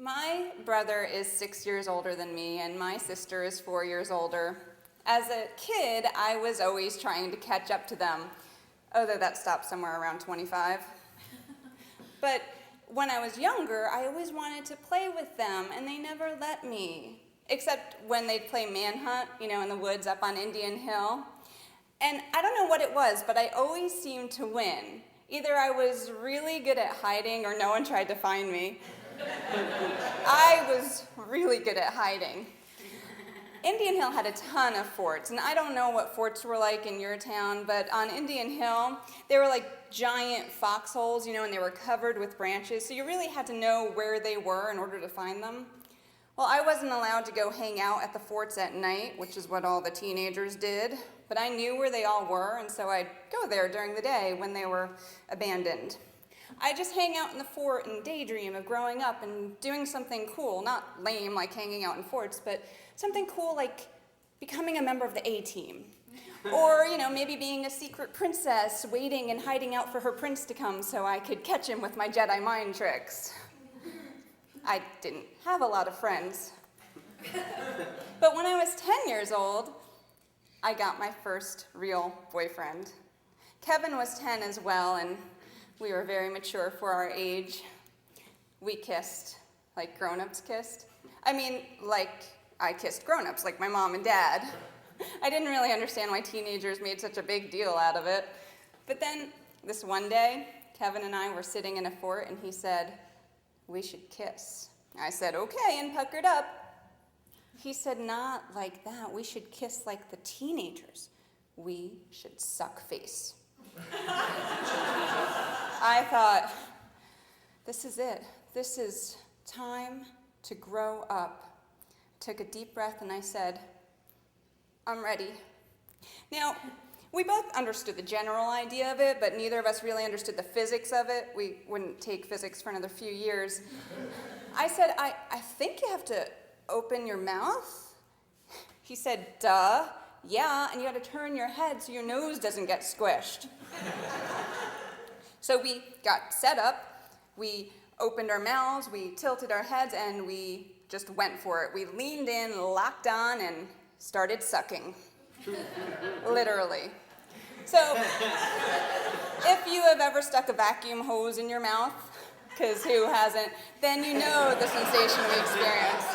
My brother is 6 years older than me, and my sister is 4 years older. As a kid, I was always trying to catch up to them, although that stopped somewhere around 25. But when I was younger, I always wanted to play with them, and they never let me, except when they'd play manhunt, in the woods up on Indian Hill. And I don't know what it was, but I always seemed to win. Either I was really good at hiding or no one tried to find me. I was really good at hiding. Indian Hill had a ton of forts, and I don't know what forts were like in your town, but on Indian Hill, they were like giant foxholes, and they were covered with branches, so you really had to know where they were in order to find them. Well, I wasn't allowed to go hang out at the forts at night, which is what all the teenagers did, but I knew where they all were, and so I'd go there during the day when they were abandoned. I'd just hang out in the fort and daydream of growing up and doing something cool, not lame like hanging out in forts, but something cool like becoming a member of the A-team. Or, maybe being a secret princess, waiting and hiding out for her prince to come so I could catch him with my Jedi mind tricks. I didn't have a lot of friends. But when I was 10 years old, I got my first real boyfriend. Kevin was 10 as well, and we were very mature for our age. We kissed, like grown-ups kissed. Like I kissed grown-ups, like my mom and dad. I didn't really understand why teenagers made such a big deal out of it. But then, this one day, Kevin and I were sitting in a fort, and he said, "We should kiss." I said, "Okay," and puckered up. He said, "Not like that. We should kiss like the teenagers. We should suck face." I thought, this is it. This is time to grow up. Took a deep breath and I said, "I'm ready." Now, we both understood the general idea of it, but neither of us really understood the physics of it. We wouldn't take physics for another few years. I said, I think you have to open your mouth. He said, "Duh, yeah, and you got to turn your head so your nose doesn't get squished." So we got set up, we opened our mouths, we tilted our heads, and we just went for it. We leaned in, locked on, and started sucking. Literally. So, if you have ever stuck a vacuum hose in your mouth, because who hasn't, then you know the sensation we experienced.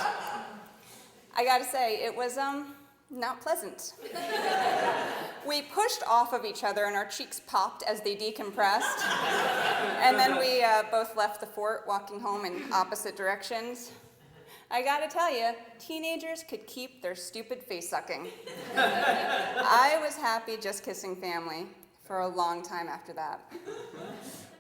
I gotta say, it was, not pleasant. We pushed off of each other and our cheeks popped as they decompressed. And then we both left the fort, walking home in opposite directions. I gotta tell you, teenagers could keep their stupid face sucking. I was happy just kissing family for a long time after that.